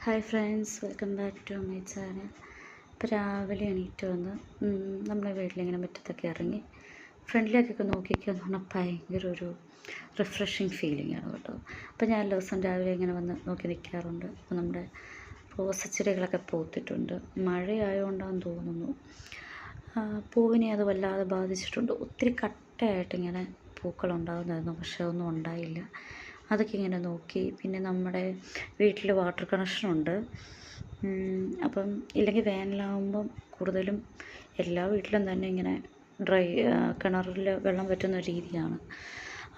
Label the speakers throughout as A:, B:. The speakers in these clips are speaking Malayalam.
A: Hi friends, welcome back to my channel. ഇപ്പോൾ രാവിലെ എണീറ്റ് വന്ന് നമ്മളെ വീട്ടിലിങ്ങനെ മുറ്റത്തൊക്കെ ഇറങ്ങി ഫ്രണ്ടിലേക്കൊക്കെ നോക്കിക്കാന്ന് പറഞ്ഞാൽ ഭയങ്കര ഒരു റിഫ്രഷിങ് ഫീലിംഗ് ആണ് കേട്ടോ. അപ്പോൾ ഞാൻ എല്ലാ ദിവസം രാവിലെ ഇങ്ങനെ വന്ന് നോക്കി നിൽക്കാറുണ്ട്. അപ്പോൾ നമ്മുടെ റോസച്ചെടികളൊക്കെ പൂത്തിട്ടുണ്ട്. മഴയായതുകൊണ്ടാണെന്ന് തോന്നുന്നു പൂവിനെ അത് വല്ലാതെ ബാധിച്ചിട്ടുണ്ട്. ഒത്തിരി കട്ടയായിട്ടിങ്ങനെ പൂക്കളുണ്ടാകുന്നായിരുന്നു, പക്ഷേ ഒന്നും ഉണ്ടായില്ല. അതൊക്കെ ഇങ്ങനെ നോക്കി. പിന്നെ നമ്മുടെ വീട്ടിൽ വാട്ടർ കണക്ഷനുണ്ട്. അപ്പം ഇല്ലെങ്കിൽ വേനലാകുമ്പം കൂടുതലും എല്ലാ വീട്ടിലും തന്നെ ഇങ്ങനെ കിണറിൽ വെള്ളം പറ്റുന്ന രീതിയാണ്.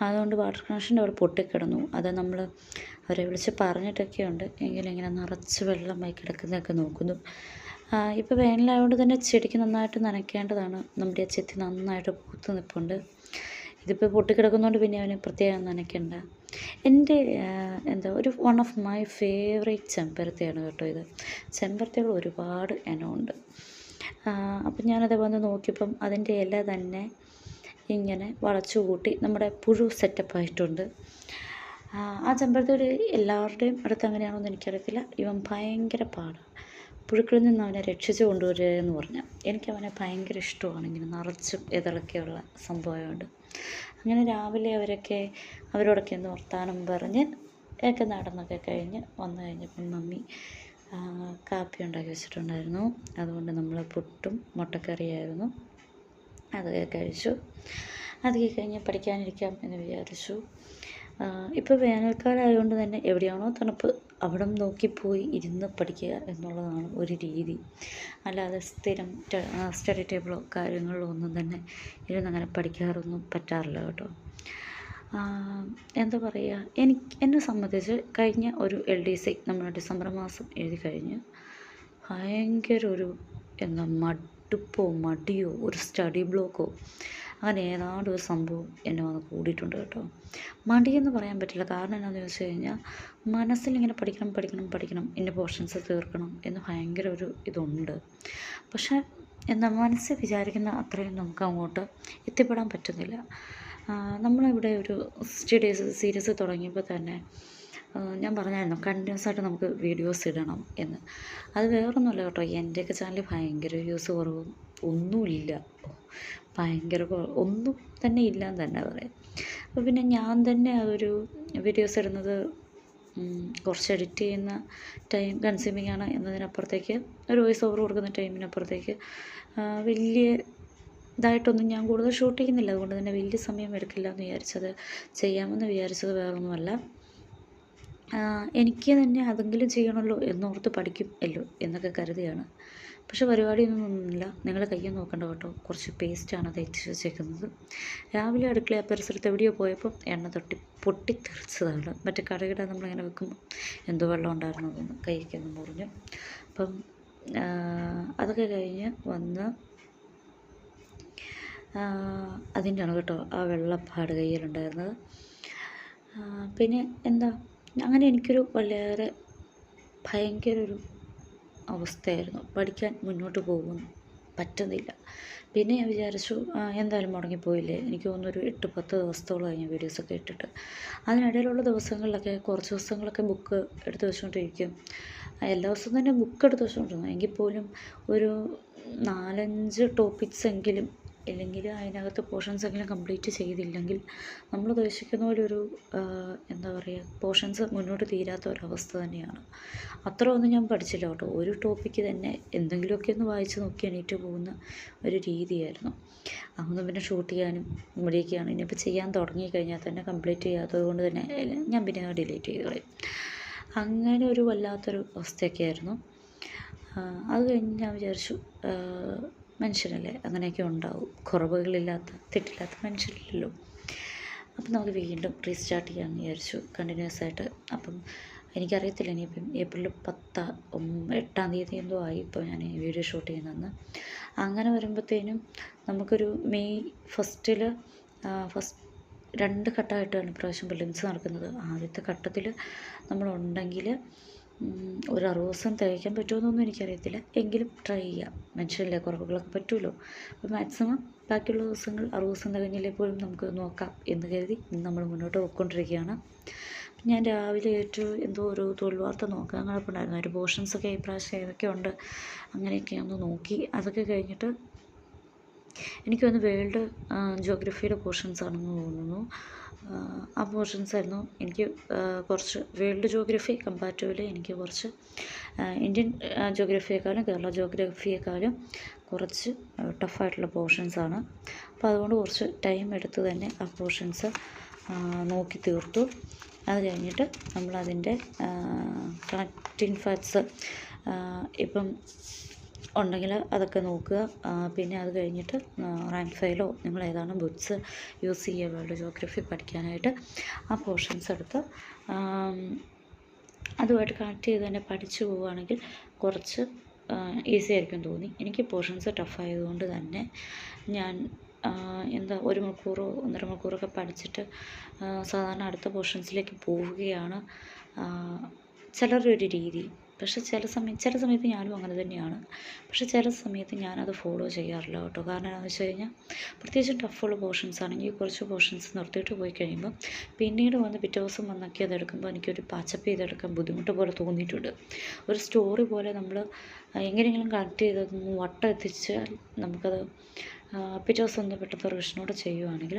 A: അതുകൊണ്ട് വാട്ടർ കണക്ഷൻ്റെ അവിടെ പൊട്ടിക്കിടന്നു. അത് നമ്മൾ അവരെ വിളിച്ച് പറഞ്ഞിട്ടൊക്കെ ഉണ്ട്, എങ്കിലും ഇങ്ങനെ നിറച്ച് വെള്ളമായി കിടക്കുന്നതൊക്കെ നോക്കുന്നു. ഇപ്പോൾ വേനലായതുകൊണ്ട് തന്നെ ചെടിക്ക് നന്നായിട്ട് നനയ്ക്കേണ്ടതാണ്. നമ്മുടെ ആ ചെത്തി നന്നായിട്ട് പൂത്ത് നിൽപ്പുണ്ട്. ഇതിപ്പോൾ പൊട്ടിക്കിടക്കുന്നതുകൊണ്ട് പിന്നെ അവന് പ്രത്യേകം നനയ്ക്കണ്ട. എൻ്റെ ഒരു വൺ ഓഫ് മൈ ഫേവറേറ്റ് ചെമ്പരത്തിയാണ് കേട്ടോ ഇത്. ചെമ്പരത്തികൾ ഒരുപാട് ഇനമുണ്ട്. അപ്പം ഞാനത് വന്ന് നോക്കിയപ്പം അതിൻ്റെ ഇല തന്നെ ഇങ്ങനെ വളച്ചു കൂട്ടി നമ്മുടെ പുഴു സെറ്റപ്പായിട്ടുണ്ട്. ആ ചെമ്പരത്തിയുടെ എല്ലാവരുടെയും അടുത്ത് അങ്ങനെയാണോന്ന് എനിക്കറിയത്തില്ല. ഇവൻ ഭയങ്കര പാടാണ് പുഴുക്കളിൽ നിന്ന് അവനെ രക്ഷിച്ച് കൊണ്ടുവരിക എന്ന് പറഞ്ഞാൽ. എനിക്കവനെ ഭയങ്കര ഇഷ്ടമാണ്. ഇങ്ങനെ നിറച്ചും ഇതളൊക്കെയുള്ള സംഭവമുണ്ട്. അങ്ങനെ രാവിലെ അവരോടൊക്കെ ഒന്ന് വർത്താനം പറഞ്ഞ് ഒക്കെ നടന്നൊക്കെ കഴിഞ്ഞ് വന്നു കഴിഞ്ഞപ്പം മമ്മി കാപ്പി ഉണ്ടാക്കി വെച്ചിട്ടുണ്ടായിരുന്നു. അതുകൊണ്ട് നമ്മൾ പുട്ടും മുട്ടക്കറിയായിരുന്നു. അതൊക്കെ കഴിച്ചു. അതൊക്കെ കഴിഞ്ഞ് പഠിക്കാനിരിക്കാം എന്ന് വിചാരിച്ചു. ഇപ്പോൾ വേനൽക്കാലം ആയതുകൊണ്ട് തന്നെ എവിടെയാണോ തണുപ്പ് അവിടെ നോക്കിപ്പോയി ഇരുന്ന് പഠിക്കുക എന്നുള്ളതാണ് ഒരു രീതി. അല്ലാതെ സ്ഥിരം സ്റ്റഡി ടേബിളോ കാര്യങ്ങളോ ഒന്നും തന്നെ ഇരുന്നങ്ങനെ പഠിക്കാറൊന്നും പറ്റാറില്ല കേട്ടോ. എന്താ പറയുക, എന്നെ സംബന്ധിച്ച് കഴിഞ്ഞ ഒരു LDC നമ്മൾ ഡിസംബർ മാസം എഴുതി കഴിഞ്ഞ് ഭയങ്കര ഒരു മടുപ്പോ മടിയോ ഒരു സ്റ്റഡി ബ്ലോക്കോ അങ്ങനെ ഏതാണ്ട് ഒരു സംഭവം എന്നെ വന്ന് കൂടിയിട്ടുണ്ട് കേട്ടോ. മടിയെന്ന് പറയാൻ പറ്റില്ല. കാരണം എന്താണെന്ന് ചോദിച്ചു കഴിഞ്ഞാൽ മനസ്സിലിങ്ങനെ പഠിക്കണം, ഇന്ന പോർഷൻസ് തീർക്കണം എന്ന് ഭയങ്കര ഒരു ഇതുണ്ട്. പക്ഷേ മനസ്സിൽ വിചാരിക്കുന്ന അത്രയും നമുക്ക് അങ്ങോട്ട് എത്തിപ്പെടാൻ പറ്റുന്നില്ല. നമ്മളിവിടെ ഒരു സീരീസ് തുടങ്ങിയപ്പോൾ തന്നെ ഞാൻ പറഞ്ഞായിരുന്നു കണ്ടിന്യൂസ് ആയിട്ട് നമുക്ക് വീഡിയോസ് ഇടണം എന്ന്. അത് വേറൊന്നുമല്ല കേട്ടോ, എൻ്റെയൊക്കെ ചാനൽ ഭയങ്കര വ്യൂസ് കുറവും ഒന്നുമില്ല, ഭയങ്കര ഒന്നും തന്നെ ഇല്ലയെന്ന് തന്നെ പറയാം. അപ്പോൾ പിന്നെ ഞാൻ തന്നെ അതൊരു വീഡിയോസ് ഇടുന്നത് കുറച്ച് എഡിറ്റ് ചെയ്യുന്ന ടൈം കൺസ്യൂമിങ് ആണ് എന്നതിനപ്പുറത്തേക്ക് ഒരു വോയിസ് ഓവർ കൊടുക്കുന്ന ടൈമിനപ്പുറത്തേക്ക് വലിയ ഇതായിട്ടൊന്നും ഞാൻ കൂടുതൽ ഷൂട്ട് ചെയ്യുന്നില്ല. അതുകൊണ്ട് തന്നെ വലിയ സമയം എടുക്കില്ല എന്ന് വിചാരിച്ചത് ചെയ്യാമെന്ന് വിചാരിച്ചത് വേറൊന്നുമല്ല. എനിക്ക് തന്നെ അതെങ്കിലും ചെയ്യണമല്ലോ എന്നോർത്ത് പഠിക്കുമല്ലോ എന്നൊക്കെ കരുതിയാണ്. പക്ഷെ പരിപാടിയൊന്നുമില്ല. നിങ്ങൾ കയ്യിൽ നോക്കണ്ട കേട്ടോ, കുറച്ച് പേസ്റ്റാണ് അത് എത്തിച്ച് വെച്ചേക്കുന്നത്. രാവിലെ അടുക്കള പരിസരത്ത് എവിടെയോ പോയപ്പോൾ എണ്ണ പൊട്ടിത്തെറിച്ചതാണ്. മറ്റേ കടകിട നമ്മളിങ്ങനെ വെക്കുമ്പോൾ എന്തോ വെള്ളം ഉണ്ടായിരുന്നതെന്ന് കൈക്കൊന്ന് മുറിഞ്ഞു. അപ്പം അതൊക്കെ കഴിഞ്ഞ് വന്ന് അതിൻ്റെയാണ് കേട്ടോ ആ വെള്ളപ്പാട് കയ്യിലുണ്ടായിരുന്നത്. പിന്നെ അങ്ങനെ എനിക്കൊരു വളരെ ഭയങ്കര ഒരു അവസ്ഥയായിരുന്നു. പഠിക്കാൻ മുന്നോട്ട് പോകുന്നു പറ്റുന്നില്ല. പിന്നെ ഞാൻ വിചാരിച്ചു എന്തായാലും മുടങ്ങിപ്പോയില്ലേ, എനിക്ക് തോന്നുന്നൊരു 8-10 ദിവസത്തോളം കഴിഞ്ഞ വീഡിയോസൊക്കെ ഇട്ടിട്ട്. അതിനിടയിലുള്ള ദിവസങ്ങളിലൊക്കെ കുറച്ച് ദിവസങ്ങളൊക്കെ ബുക്ക് എടുത്ത് വെച്ചുകൊണ്ടിരിക്കും. എല്ലാ ദിവസവും തന്നെ ബുക്ക് എടുത്ത് വെച്ചുകൊണ്ടിരുന്നു. എങ്കിൽ പോലും ഒരു 4-5 ടോപ്പിക്സ് എങ്കിലും ഇല്ലെങ്കിൽ അതിനകത്ത് പോർഷൻസ് എങ്കിലും കംപ്ലീറ്റ് ചെയ്തില്ലെങ്കിൽ നമ്മൾ ഉദ്ദേശിക്കുന്ന പോലെ ഒരു പോർഷൻസ് മുന്നോട്ട് തീരാത്ത ഒരവസ്ഥ തന്നെയാണ്. അത്ര ഒന്നും ഞാൻ പഠിച്ചില്ല കേട്ടോ. ഒരു ടോപ്പിക്ക് തന്നെ എന്തെങ്കിലുമൊക്കെ ഒന്ന് വായിച്ച് നോക്കി എണീറ്റ് പോകുന്ന ഒരു രീതിയായിരുന്നു. അതൊന്നും പിന്നെ ഷൂട്ട് ചെയ്യാനും ഇവിടെയൊക്കെയാണ്. ഇനിയിപ്പോൾ ചെയ്യാൻ തുടങ്ങിക്കഴിഞ്ഞാൽ തന്നെ കംപ്ലീറ്റ് ചെയ്യാത്തത് കൊണ്ട് തന്നെ ഞാൻ പിന്നെ ഡിലീറ്റ് ചെയ്ത് കളയും. അങ്ങനെ ഒരു വല്ലാത്തൊരു അവസ്ഥയൊക്കെ ആയിരുന്നു. അത് കഴിഞ്ഞ് ഞാൻ വിചാരിച്ചു മനുഷ്യനല്ലേ, അങ്ങനെയൊക്കെ ഉണ്ടാവും. കുറവുകളില്ലാത്ത തെറ്റില്ലാത്ത മനുഷ്യരില്ലല്ലോ. അപ്പം നമുക്ക് വീണ്ടും റീസ്റ്റാർട്ട് ചെയ്യാമെന്ന് വിചാരിച്ചു കണ്ടിന്യൂസ് ആയിട്ട്. അപ്പം എനിക്കറിയത്തില്ല ഇനിയിപ്പം ഏപ്രിൽ 8-ാം തീയതി എന്തോ ആയി ഇപ്പോൾ ഞാൻ വീഡിയോ ഷൂട്ട് ചെയ്യുന്നതെന്ന്. അങ്ങനെ വരുമ്പോഴത്തേനും നമുക്കൊരു മെയ് ഫസ്റ്റ് 2 ഘട്ടമായിട്ടാണ് ഇപ്രാവശ്യം പ്രിലിംസ് നടക്കുന്നത്. ആദ്യത്തെ ഘട്ടത്തിൽ നമ്മളുണ്ടെങ്കിൽ ഒരു 60 ദിവസം തികയ്ക്കാൻ പറ്റുമെന്നൊന്നും എനിക്കറിയത്തില്ല. എങ്കിലും ട്രൈ ചെയ്യാം. മനുഷ്യരല്ലേ, കുറവുകളൊക്കെ പറ്റുമല്ലോ. അപ്പോൾ മാക്സിമം ബാക്കിയുള്ള ദിവസങ്ങൾ 60 ദിവസം തികഞ്ഞില്ലേ പോലും നമുക്ക് നോക്കാം എന്ന് കരുതി ഇന്ന് നമ്മൾ മുന്നോട്ട് പോയിക്കൊണ്ടിരിക്കുകയാണ്. ഞാൻ രാവിലെ എന്തോ ഒരു തൊഴിൽ വാർത്ത നോക്കാൻ കിടപ്പുണ്ടായിരുന്നു. ഒരു പോർഷൻസൊക്കെ ഇപ്രാവശ്യം ഏതൊക്കെ ഉണ്ട് അങ്ങനെയൊക്കെ ഒന്ന് നോക്കി. അതൊക്കെ കഴിഞ്ഞിട്ട് എനിക്ക് തോന്നുന്നു വേൾഡ് ജിയോഗ്രഫിയുടെ പോർഷൻസ് ആണെന്ന് തോന്നുന്നു. ആ പോർഷൻസ് ആയിരുന്നു എനിക്ക് കുറച്ച് വേൾഡ് ജിയോഗ്രഫി കമ്പാരിറ്റീവ്ലി എനിക്ക് കുറച്ച് ഇന്ത്യൻ ജിയോഗ്രഫിയെക്കാളും കേരള ജിയോഗ്രഫിയെക്കാളും കുറച്ച് ടഫായിട്ടുള്ള പോർഷൻസാണ്. അപ്പോൾ അതുകൊണ്ട് കുറച്ച് ടൈം എടുത്ത് തന്നെ ആ പോർഷൻസ് നോക്കി തീർത്തു. അത് കഴിഞ്ഞിട്ട് നമ്മളതിൻ്റെ കണക്റ്റിംഗ് ഫാക്ട്സ് ഇപ്പം ഉണ്ടെങ്കിൽ അതൊക്കെ നോക്കുക. പിന്നെ അത് കഴിഞ്ഞിട്ട് റാങ്ക് ഫയലോ നിങ്ങൾ ഏതാണ് ബുക്സ് യൂസ് ചെയ്യുക വേൾഡ് ജിയോഗ്രഫി പഠിക്കാനായിട്ട് ആ പോർഷൻസ് എടുത്ത് അതുമായിട്ട് കണക്ട് ചെയ്ത് തന്നെ പഠിച്ചു പോവുകയാണെങ്കിൽ കുറച്ച് ഈസി ആയിരിക്കും തോന്നി. എനിക്ക് പോർഷൻസ് ടഫായതുകൊണ്ട് തന്നെ ഞാൻ 1 മണിക്കൂറോ 1.5 മണിക്കൂറൊക്കെ പഠിച്ചിട്ട് സാധാരണ അടുത്ത പോർഷൻസിലേക്ക് പോവുകയാണ് ചിലരുടെ ഒരു രീതി. പക്ഷേ ചില സമയത്ത് ഞാനും അങ്ങനെ തന്നെയാണ്. പക്ഷേ ചില സമയത്ത് ഞാനത് ഫോളോ ചെയ്യാറില്ല കേട്ടോ. കാരണം എന്താണെന്ന് വെച്ച് കഴിഞ്ഞാൽ പ്രത്യേകിച്ചും ടഫുള്ള പോർഷൻസ് ആണെങ്കിൽ കുറച്ച് പോർഷൻസ് നിർത്തിയിട്ട് പോയി കഴിയുമ്പോൾ പിന്നീട് പിറ്റേ ദിവസം വന്നൊക്കെ അതെടുക്കുമ്പോൾ എനിക്കൊരു പാച്ചപ്പ് ചെയ്തെടുക്കാൻ ബുദ്ധിമുട്ട് പോലെ തോന്നിയിട്ടുണ്ട്. ഒരു സ്റ്റോറി പോലെ നമ്മൾ എങ്ങനെയെങ്കിലും കണക്ട് ചെയ്തൊന്ന് വട്ടം എത്തിച്ചാൽ നമുക്കത് പിറ്റേ ദിവസം ഒന്ന് പെട്ടെന്ന് റിവിഷനോടെ ചെയ്യുവാണെങ്കിൽ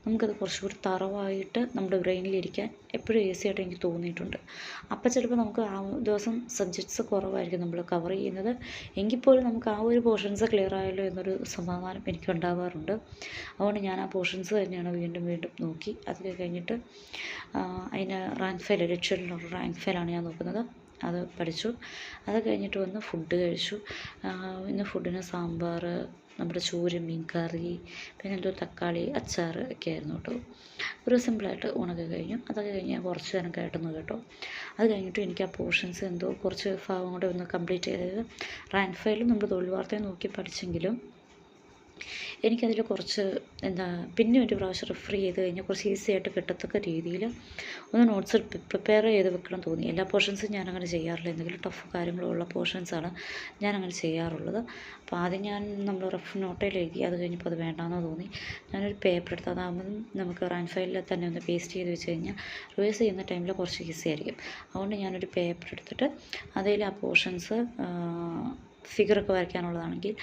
A: നമുക്കത് കുറച്ചുകൂടി തറവായിട്ട് നമ്മുടെ ബ്രെയിനിലിരിക്കാൻ എപ്പോഴും ഈസി ആയിട്ട് എനിക്ക് തോന്നിയിട്ടുണ്ട്. അപ്പോൾ ചിലപ്പോൾ നമുക്ക് ആ ദിവസം സബ്ജക്ട്സ് കുറവായിരിക്കും നമ്മൾ കവർ ചെയ്യുന്നത്, എങ്കിൽ പോലും നമുക്ക് ആ ഒരു പോർഷൻസ് ക്ലിയർ ആയല്ലോ എന്നൊരു സമാധാനം എനിക്കുണ്ടാവാറുണ്ട്. അതുകൊണ്ട് ഞാൻ ആ പോർഷൻസ് തന്നെയാണ് വീണ്ടും വീണ്ടും നോക്കി. അതൊക്കെ കഴിഞ്ഞിട്ട് അതിന് റാങ്ക് ഫയൽ ലക്ഷ്യത്തിലുള്ള റാങ്ക് ഫയലാണ് ഞാൻ നോക്കുന്നത്. അത് പഠിച്ചു. അത് കഴിഞ്ഞിട്ട് വന്ന് ഫുഡ് കഴിച്ചു. ഇന്ന് ഫുഡിന് സാമ്പാർ, നമ്മുടെ ചൂര മീൻ കറി, പിന്നെ എന്തോ തക്കാളി അച്ചാർ ഒക്കെ ആയിരുന്നു കേട്ടോ. ഒരു സിമ്പിളായിട്ട് ഊണൊക്കെ കഴിഞ്ഞു. അതൊക്കെ കഴിഞ്ഞ് ഞാൻ കുറച്ച് നേരം കേട്ടെന്ന് കേട്ടോ. അത് കഴിഞ്ഞിട്ട് എനിക്ക് ആ പോർഷൻസ് എന്തോ കുറച്ച് ഭാഗം കൂടെ ഒന്ന് കംപ്ലീറ്റ് ചെയ്തത്. റാങ്ക് ഫയലും നമ്മൾ തൊഴിൽ വാർത്തയെ നോക്കി പഠിച്ചെങ്കിലും എനിക്കതിൽ കുറച്ച് പിന്നെ ഒരു പ്രാവശ്യം റെഫർ ചെയ്ത് കഴിഞ്ഞാൽ കുറച്ച് ഈസി ആയിട്ട് കിട്ടത്തക്ക രീതിയിൽ ഒന്ന് നോട്ട്സ് പ്രിപ്പയർ ചെയ്ത് വെക്കണം തോന്നി. എല്ലാ പോർഷൻസും ഞാനങ്ങനെ ചെയ്യാറില്ല. എന്തെങ്കിലും ടഫ് കാര്യങ്ങളുള്ള പോർഷൻസാണ് ഞാനങ്ങനെ ചെയ്യാറുള്ളത്. അപ്പോൾ ആദ്യം നമ്മൾ റഫ് നോട്ടിൽ എഴുതി. അത് കഴിഞ്ഞപ്പോൾ അത് വേണ്ടാന്ന് തോന്നി. ഞാനൊരു പേപ്പർ എടുത്ത് അതാകുമ്പം നമുക്ക് റാങ്ക് ഫയലിൽ തന്നെ ഒന്ന് പേസ്റ്റ് ചെയ്ത് വെച്ച് കഴിഞ്ഞാൽ റിവൈസ് ചെയ്യുന്ന ടൈമിൽ കുറച്ച് ഈസി ആയിരിക്കും. അതുകൊണ്ട് ഞാനൊരു പേപ്പർ എടുത്തിട്ട് അതിൽ ആ പോർഷൻസ് ഫിഗറൊക്കെ വരയ്ക്കാനുള്ളതാണെങ്കിൽ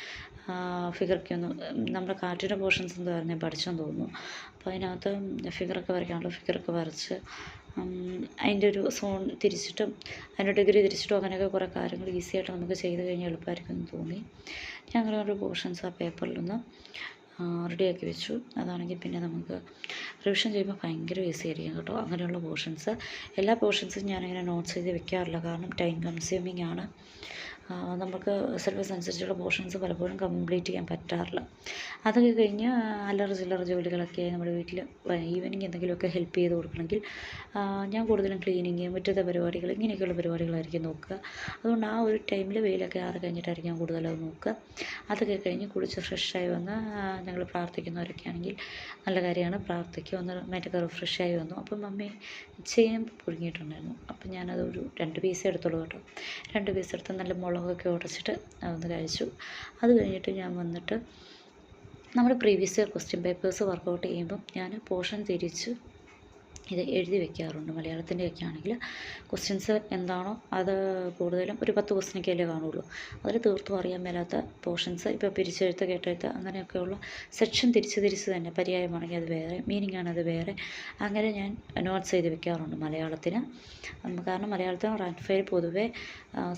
A: ഫിഗറൊക്കെ ഒന്ന് നമ്മുടെ കാറ്റിൻ്റെ പോർഷൻസ് എന്തായിരുന്നു ഞാൻ പഠിച്ചെന്ന് തോന്നുന്നു. അപ്പോൾ അതിനകത്ത് ഫിഗറൊക്കെ വരയ്ക്കാനുള്ള ഫിഗറൊക്കെ വരച്ച് അതിൻ്റെ ഒരു സോൺ തിരിച്ചിട്ടും അതിൻ്റെ ഡിഗ്രി തിരിച്ചിട്ടും അങ്ങനെയൊക്കെ കുറേ കാര്യങ്ങൾ ഈസി ആയിട്ട് നമുക്ക് ചെയ്ത് കഴിഞ്ഞാൽ എളുപ്പമായിരിക്കും എന്ന് തോന്നി. ഞാൻ അങ്ങനെ ഒരു പോർഷൻസ് ആ പേപ്പറിലൊന്ന് റെഡിയാക്കി വെച്ചു. അതാണെങ്കിൽ പിന്നെ നമുക്ക് റിവിഷൻ ചെയ്യുമ്പോൾ ഭയങ്കര ഈസി ആയിരിക്കും കേട്ടോ. അങ്ങനെയുള്ള പോർഷൻസ് എല്ലാ പോർഷൻസും ഞാനിങ്ങനെ നോട്ട്സ് ചെയ്ത് വെക്കാറില്ല. കാരണം ടൈം കൺസ്യൂമിങ് ആണ്. നമുക്ക് സിലബസ് അനുസരിച്ചുള്ള പോർഷൻസ് പലപ്പോഴും കംപ്ലീറ്റ് ചെയ്യാൻ പറ്റാറില്ല. അതൊക്കെ കഴിഞ്ഞ് അല്ലറ ചില്ലറ ജോലികളൊക്കെ നമ്മുടെ വീട്ടിൽ ഈവനിങ് എന്തെങ്കിലുമൊക്കെ ഹെൽപ്പ് ചെയ്ത് കൊടുക്കണമെങ്കിൽ ഞാൻ കൂടുതലും ക്ലീനിങ്, മുറ്റത്തെ പരിപാടികൾ, ഇങ്ങനെയൊക്കെയുള്ള പരിപാടികളായിരിക്കും നോക്കുക. അതുകൊണ്ട് ആ ഒരു ടൈമിൽ വെയിലൊക്കെ ആറി കഴിഞ്ഞിട്ടായിരിക്കും ഞാൻ കൂടുതലത് നോക്കുക. അതൊക്കെ കഴിഞ്ഞ് കുളിച്ച് ഫ്രഷായി വന്ന് ഞങ്ങൾ പ്രാർത്ഥിക്കുന്നവരൊക്കെ ആണെങ്കിൽ നല്ല കാര്യമാണ്, പ്രാർത്ഥിക്കുക. ഒന്ന് മറ്റൊക്കെ റിഫ്രഷായി വന്നു. അപ്പം മമ്മി ചേമ്പ് പുഴുങ്ങിയിട്ടുണ്ടായിരുന്നു. അപ്പം ഞാനതൊരു 2 പീസ് എടുത്തോളൂ കേട്ടോ. 2 പീസ് എടുത്ത് നല്ല മുളകൊക്കെ ഉടച്ചിട്ട് അതൊന്ന് കഴിച്ചു. അത് കഴിഞ്ഞിട്ട് ഞാൻ വന്നിട്ട് നമ്മുടെ previous year question papers workout ചെയ്യുമ്പം ഞാൻ പോർഷൻ തിരിച്ച് ഇത് എഴുതി വെക്കാറുണ്ട്. മലയാളത്തിൻ്റെയൊക്കെ ആണെങ്കിൽ ക്വസ്റ്റ്യൻസ് എന്താണോ അത് കൂടുതലും ഒരു 10 ക്വസ്റ്റ്യനൊക്കെയല്ലേ കാണുള്ളൂ. അതിൽ തീർത്തും അറിയാൻ മേലാത്ത പോർഷൻസ് ഇപ്പോൾ പിരിച്ചെഴുത്ത്, കേട്ടെഴുത്ത് അങ്ങനെയൊക്കെയുള്ള സെക്ഷൻ തിരിച്ച് തന്നെ പര്യായമാണെങ്കിൽ അത് വേറെ, മീനിങ് ആണ് അത് വേറെ, അങ്ങനെ ഞാൻ നോട്ട്സ് ചെയ്ത് വെക്കാറുണ്ട് മലയാളത്തിന്. കാരണം മലയാളത്തിന് റാങ്ക് ഫയൽ പൊതുവേ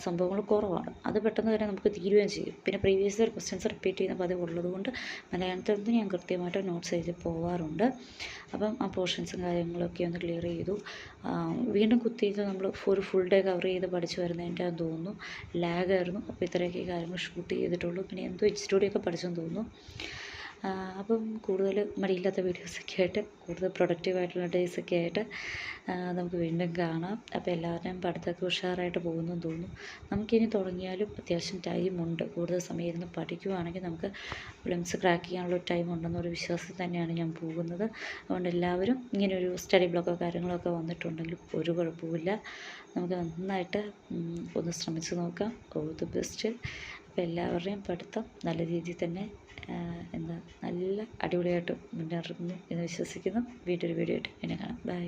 A: സംഭവങ്ങൾ കുറവാണ്. അത് പെട്ടെന്ന് തന്നെ നമുക്ക് തീരുകയും ചെയ്യും. പിന്നെ പ്രീവിയസ് ഇയർ ക്വസ്റ്റ്യൻസ് റിപ്പീറ്റ് ചെയ്യുന്ന പതിവ് ഉള്ളതുകൊണ്ട് മലയാളത്തിൽ നിന്ന് ഞാൻ കൃത്യമായിട്ട് നോട്ട്സ് ചെയ്ത് പോകാറുണ്ട്. അപ്പം ആ പോർഷൻസും കാര്യങ്ങളൊക്കെ ഒന്ന് ക്ലിയർ ചെയ്തു. വീണ്ടും കുത്തിയിട്ട് നമ്മൾ ഒരു ഫുൾ ഡേ കവർ ചെയ്ത് പഠിച്ചു വരുന്നതിൻ്റെ ആണെന്ന് തോന്നുന്നു. ലാഗായിരുന്നു. അപ്പോൾ ഇത്രയൊക്കെ കാര്യങ്ങൾ ഷൂട്ട് ചെയ്തിട്ടുള്ളൂ. പിന്നെ എന്തോ HTOD പഠിച്ചെന്ന് തോന്നുന്നു. അപ്പം കൂടുതൽ മടിയില്ലാത്ത വീഡിയോസൊക്കെ ആയിട്ട് കൂടുതൽ പ്രൊഡക്റ്റീവായിട്ടുള്ള ഡേയ്സൊക്കെ ആയിട്ട് നമുക്ക് വീണ്ടും കാണാം. അപ്പോൾ എല്ലാവരുടെയും പഠിത്തമൊക്കെ ഉഷാറായിട്ട് പോകുന്നെന്ന് തോന്നുന്നു. നമുക്കിനി തുടങ്ങിയാലും അത്യാവശ്യം ടൈമുണ്ട്. കൂടുതൽ സമയം ഇരുന്ന് പഠിക്കുകയാണെങ്കിൽ നമുക്ക് പ്രിലിംസ് ക്രാക്ക് ചെയ്യാനുള്ള ടൈം ഉണ്ടെന്നൊരു വിശ്വാസത്തിൽ തന്നെയാണ് ഞാൻ പോകുന്നത്. അതുകൊണ്ട് എല്ലാവരും ഇങ്ങനെയൊരു സ്റ്റഡി ബ്ലോക്കോ കാര്യങ്ങളൊക്കെ വന്നിട്ടുണ്ടെങ്കിൽ ഒരു കുഴപ്പമില്ല, നമുക്ക് നന്നായിട്ട് ഒന്ന് ശ്രമിച്ച് നോക്കാം. All the best. അപ്പോൾ അപ്പോൾ എല്ലാവരുടെയും പഠിത്തം നല്ല രീതിയിൽ തന്നെ എന്താ നല്ല അടിപൊളിയായിട്ട് മുന്നേറുന്നു എന്ന് വിശ്വസിക്കുന്നു. വീഡിയോ ആയിട്ട് പിന്നെ കാണാം. ബൈ.